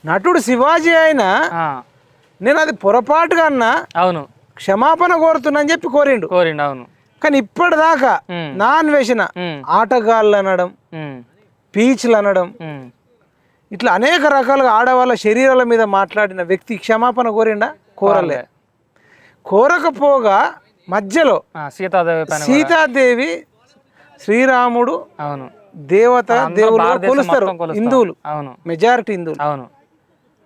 నటుడు శివాజీ అయినా ఆ, నేను అది పొరపాటుగా అన్నా అవును క్షమాపణ కోరుతున్నా చెప్పి కోరిండు. కోరిండు అవును. కానీ ఇప్పటిదాకా నా అన్వేషణ ఆటగాళ్ళు అనడం, పీచ్లు అనడం, ఇట్లా అనేక రకాలుగా ఆడవాళ్ళ శరీరాల మీద మాట్లాడిన వ్యక్తి క్షమాపణ కోరిండా? కోరలే. కోరకపోగా మధ్యలో సీతాదేవి పైన సీతాదేవి శ్రీరాముడు అవును దేవత దేవుడు భారతదేశం కొలుస్తారు మొత్తం కొలుస్తాం. హిందువులు, అవును మెజారిటీ హిందువులు. అవును.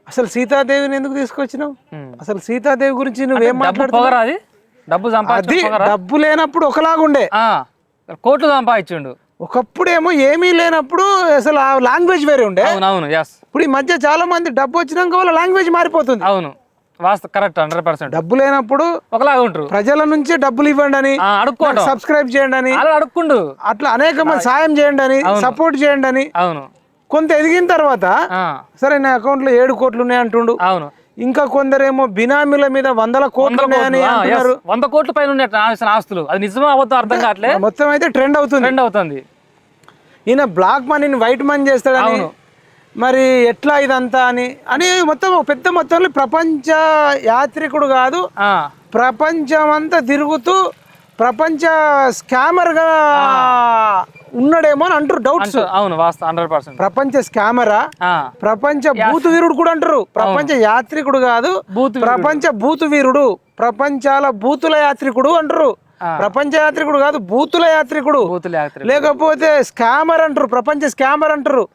అసలు సీతాదేవిని ఎందుకు తీసుకొచ్చినావు? అసలు సీతాదేవి గురించి నువ్వేం డబ్బు మాట్లాడుతున్నావు? పొగరా అది? డబ్బు అది సంపాదించు డబ్బు లేనప్పుడు ఒకలాగుండే, కోట్లు సంపాదించుండు. ఒకప్పుడేమో ఏమీ లేనప్పుడు అసలు ఆ లాంగ్వేజ్ వేరే ఉండే. అవును అవును ఎస్. ఇప్పుడు ఈ మధ్య చాలా మంది డబ్బు వచ్చినాక వాళ్ళ లాంగ్వేజ్ మారిపోతుంది. అవును వాస్తవ కరెక్ట్ 100%. డబ్బు లేనప్పుడు ఒకలాగా ఉంటారు. ప్రజల నుంచే డబ్బులు ఇవ్వండి అని, అడుక్కోవడం, సబ్స్క్రైబ్ చేయండి అని, అలా అడుక్కుండు, అట్లా అనేక మంది సాయం చేయండి అని, సపోర్ట్ చేయండి అని. అవును కొంత ఎదిగిన తర్వాత సరే నా అకౌంట్ లో 7 కోట్లు ఉన్నాయి అంటుండు. అవును. ఇంకా కొందరేమో బినామీల మీద 100 కోట్లు ఉన్నాయని అంటున్నారు. 100 కోట్ల పైన ఉన్నాయి ఆస్తులు. అది నిజమా అబద్ధం అర్థం కావట్లే. మొత్తం అయితే ట్రెండ్ అవుతుంది. ఈయన బ్లాక్ మనీని వైట్ మనీ చేస్తాడని, మరి ఎట్లా ఇదంతా అని మొత్తం పెద్ద మొత్తంలో ప్రపంచ యాత్రికుడు కాదు, ప్రపంచం అంతా తిరుగుతూ ప్రపంచ స్కామర్ గా ఉన్నాడేమో అని అంటారు. డౌట్స్. అవును వాస్తవం 100%. ప్రపంచ స్కామరా, ప్రపంచ భూతు వీరుడు కూడా అంటారు. ప్రపంచ యాత్రికుడు కాదు, ప్రపంచ భూతు వీరుడు, ప్రపంచాల భూతుల యాత్రికుడు అంటారు. ప్రపంచ యాత్రికుడు కాదు, భూతుల యాత్రికుడు, లేకపోతే స్కామర్ అంటారు, ప్రపంచ స్కామర్ అంటారు.